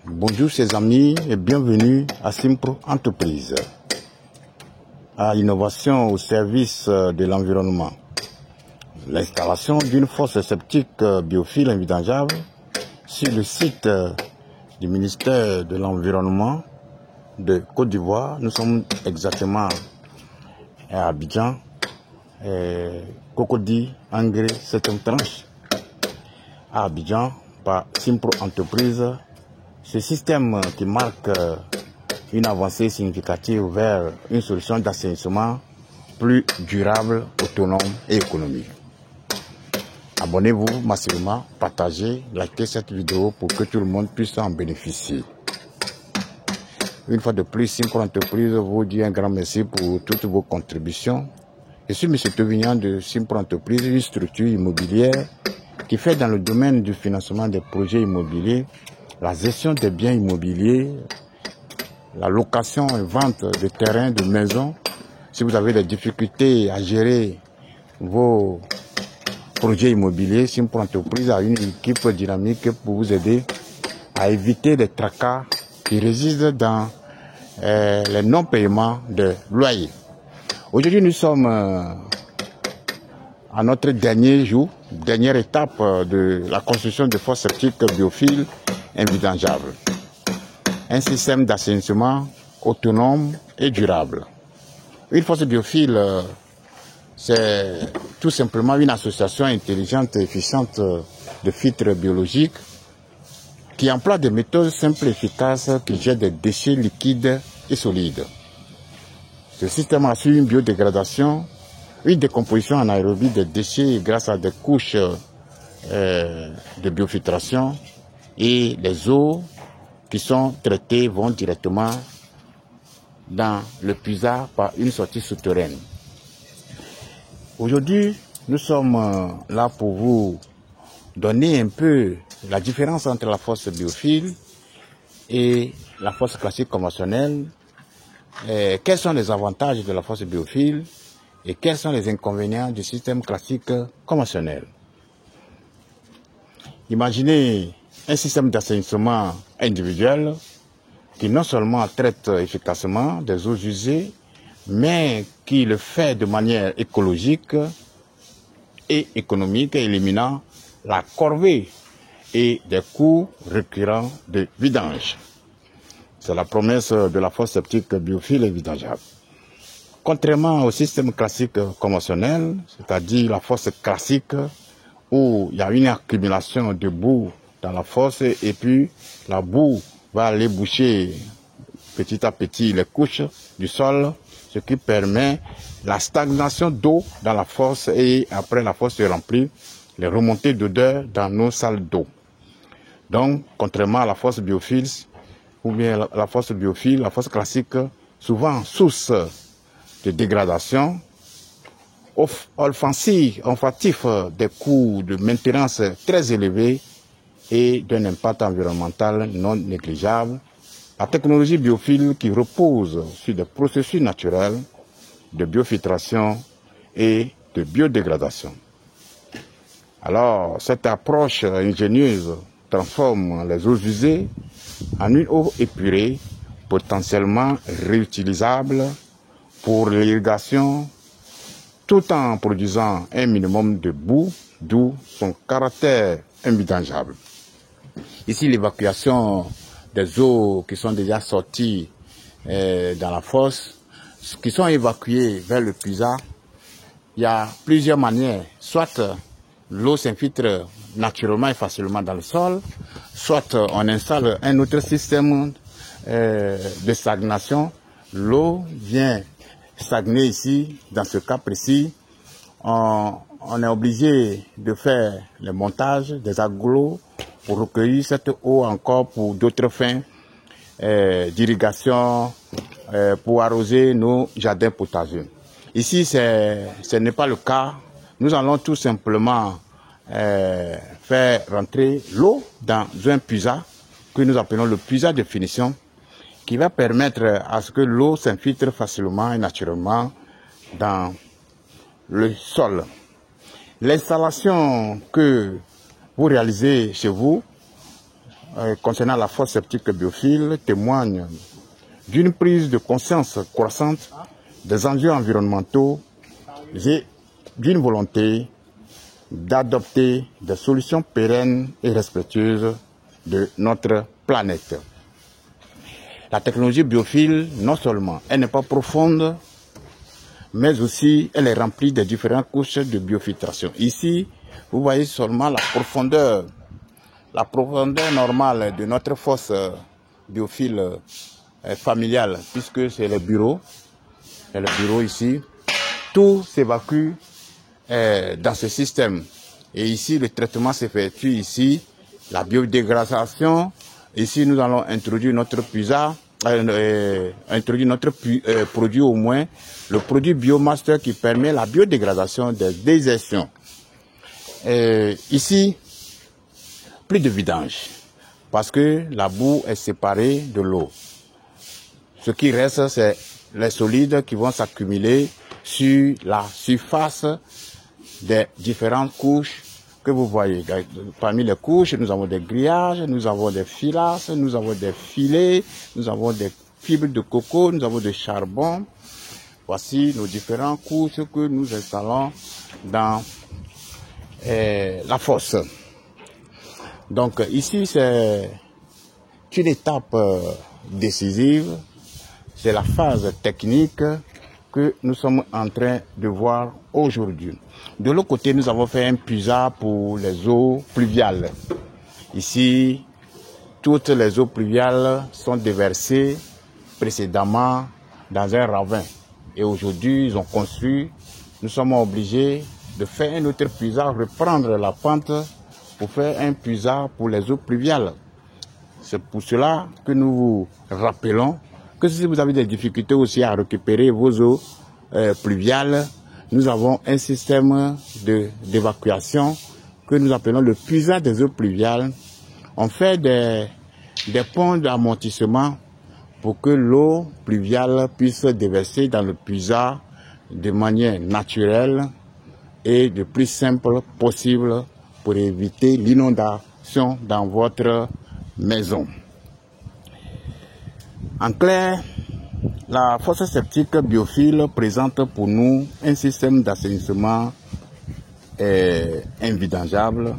Bonjour chers amis et bienvenue à Simpro Entreprise, à l'innovation au service de l'environnement. L'installation d'une fosse septique biophile invidangeable sur le site du ministère de l'Environnement de Côte d'Ivoire. Nous sommes exactement à Abidjan, Cocody, Angré, 7e tranche, à Abidjan, par Simpro Entreprise. Ce système qui marque une avancée significative vers une solution d'assainissement plus durable, autonome et économique. Abonnez-vous massivement, partagez, likez cette vidéo pour que tout le monde puisse en bénéficier. Une fois de plus, Simpro Entreprise vous dit un grand merci pour toutes vos contributions. Je suis M. Tevignan de Simpro Entreprise, une structure immobilière qui fait dans le domaine du financement des projets immobiliers, la gestion des biens immobiliers, la location et vente de terrains, de maisons. Si vous avez des difficultés à gérer vos projets immobiliers, Simpro Entreprise a une équipe dynamique pour vous aider à éviter les tracas qui résident dans les non-paiements de loyers. Aujourd'hui, nous sommes à notre dernier jour, dernière étape de la construction de fosses septiques biophiles invidangeables. Un système d'assainissement autonome et durable. Une fosse biophile, c'est tout simplement une association intelligente et efficiente de filtres biologiques qui emploie des méthodes simples et efficaces qui jettent des déchets liquides et solides. Ce système assure une biodégradation, une décomposition anaérobie des déchets grâce à des couches de biofiltration, et les eaux qui sont traitées vont directement dans le puisard par une sortie souterraine. Aujourd'hui, nous sommes là pour vous donner un peu la différence entre la fosse biophile et la fosse classique conventionnelle. Quels sont les avantages de la fosse biophile et quels sont les inconvénients du système classique conventionnel. Imaginez un système d'assainissement individuel qui non seulement traite efficacement des eaux usées, mais qui le fait de manière écologique et économique, éliminant la corvée et des coûts récurrents de vidange. C'est la promesse de la fosse septique biophile invidangeable. Contrairement au système classique conventionnel, c'est-à-dire la fosse classique où il y a une accumulation de boue dans la fosse et puis la boue va aller boucher petit à petit les couches du sol, ce qui permet la stagnation d'eau dans la fosse et après la fosse est remplie, les remontées d'odeur dans nos salles d'eau. Donc, contrairement à la fosse biophile, ou bien la fosse biophile, la fosse classique, souvent source de dégradation, offensif des coûts de maintenance très élevés et d'un impact environnemental non négligeable. La technologie biophile qui repose sur des processus naturels de biofiltration et de biodégradation. Alors, cette approche ingénieuse transforme les eaux usées en une eau épurée, potentiellement réutilisable pour l'irrigation, tout en produisant un minimum de boue, d'où son caractère invidangeable. Ici, l'évacuation des eaux qui sont déjà sorties dans la fosse, qui sont évacuées vers le puisard, il y a plusieurs manières. Soit l'eau s'infiltre naturellement et facilement dans le sol, soit on installe un autre système de stagnation. L'eau vient stagner ici, dans ce cas précis. On est obligé de faire le montage des agglos pour recueillir cette eau encore pour d'autres fins d'irrigation, pour arroser nos jardins potagers. Ici, ce n'est pas le cas. Nous allons tout simplement faire rentrer l'eau dans un puisard que nous appelons le puisard de finition, qui va permettre à ce que l'eau s'infiltre facilement et naturellement dans le sol. L'installation que vous réalisez chez vous concernant la fosse septique biophile témoigne d'une prise de conscience croissante des enjeux environnementaux et d'une volonté d'adopter des solutions pérennes et respectueuses de notre planète. La technologie biophile, non seulement elle n'est pas profonde, mais aussi elle est remplie de différentes couches de biofiltration. Ici, vous voyez seulement la profondeur normale de notre fosse biophile familiale, puisque c'est le bureau. C'est le bureau ici. Tout s'évacue dans ce système. Et ici, le traitement s'effectue ici. La biodégradation. Ici, nous allons introduire notre puisa, produit au moins, le produit Biomaster qui permet la biodégradation des désertions. Ici, plus de vidange, parce que la boue est séparée de l'eau. Ce qui reste, c'est les solides qui vont s'accumuler sur la surface des différentes couches que vous voyez. Parmi les couches, nous avons des grillages, nous avons des filasses, nous avons des filets, nous avons des fibres de coco, nous avons des charbons. Voici nos différentes couches que nous installons dans la fosse. Donc ici, c'est une étape décisive. C'est la phase technique que nous sommes en train de voir aujourd'hui. De l'autre côté, nous avons fait un puisard pour les eaux pluviales. Ici, toutes les eaux pluviales sont déversées précédemment dans un ravin. Et aujourd'hui, ils ont construit, nous sommes obligés de faire un autre puisard, reprendre la pente pour faire un puisard pour les eaux pluviales. C'est pour cela que nous vous rappelons que si vous avez des difficultés aussi à récupérer vos eaux pluviales, nous avons un système d'évacuation que nous appelons le puisard des eaux pluviales. On fait des ponts d'amortissement pour que l'eau pluviale puisse déverser dans le puisard de manière naturelle et le plus simple possible pour éviter l'inondation dans votre maison. En clair, la fosse septique biophile présente pour nous un système d'assainissement invidangeable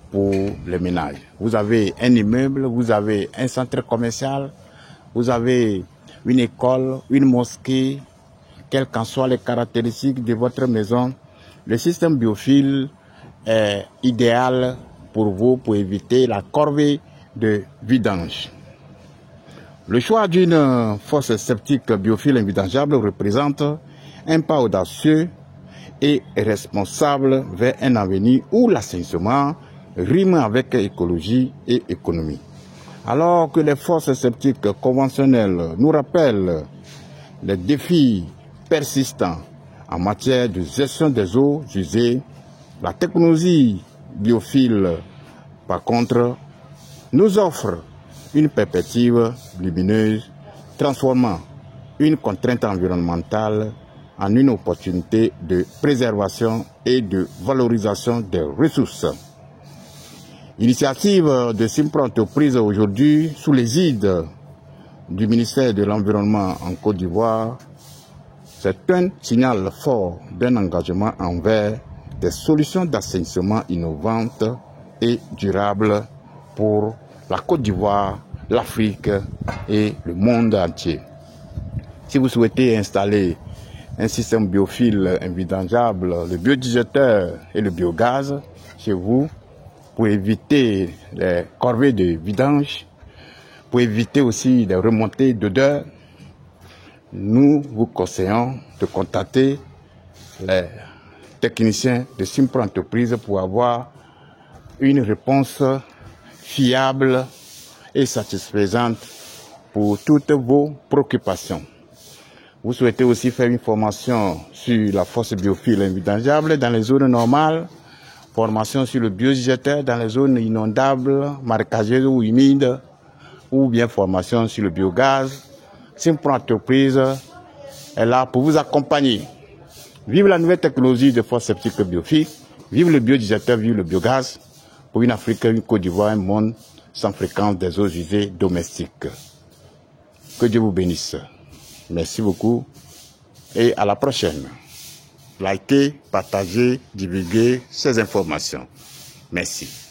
pour les ménages. Vous avez un immeuble, vous avez un centre commercial, vous avez une école, une mosquée, quelles qu'en soient les caractéristiques de votre maison. Le système biophile est idéal pour vous pour éviter la corvée de vidange. Le choix d'une fosse septique biophile invidangeable représente un pas audacieux et responsable vers un avenir où l'assainissement rime avec écologie et économie. Alors que les fosses septiques conventionnelles nous rappellent les défis persistants en matière de gestion des eaux usées, la technologie biophile, par contre, nous offre une perspective lumineuse, transformant une contrainte environnementale en une opportunité de préservation et de valorisation des ressources. L'initiative de Simpro Entreprise aujourd'hui, sous l'égide du ministère de l'Environnement en Côte d'Ivoire, c'est un signal fort d'un engagement envers des solutions d'assainissement innovantes et durables pour la Côte d'Ivoire, l'Afrique et le monde entier. Si vous souhaitez installer un système biophile invidangeable, le biodigérateur et le biogaz chez vous, pour éviter les corvées de vidange, pour éviter aussi les remontées d'odeur, nous vous conseillons de contacter les techniciens de Simpro Entreprise pour avoir une réponse fiable et satisfaisante pour toutes vos préoccupations. Vous souhaitez aussi faire une formation sur la fosse biophile invidangeable dans les zones normales, formation sur le biodigérateur dans les zones inondables, marécageuses ou humides, ou bien formation sur le biogaz. Simpro Entreprise est là pour vous accompagner. Vive la nouvelle technologie de fosse septique biophile, vive le biodigérateur, vive le biogaz, pour une Afrique, une Côte d'Ivoire, un monde sans fréquence des eaux usées domestiques. Que Dieu vous bénisse. Merci beaucoup et à la prochaine. Likez, partagez, divulguez ces informations. Merci.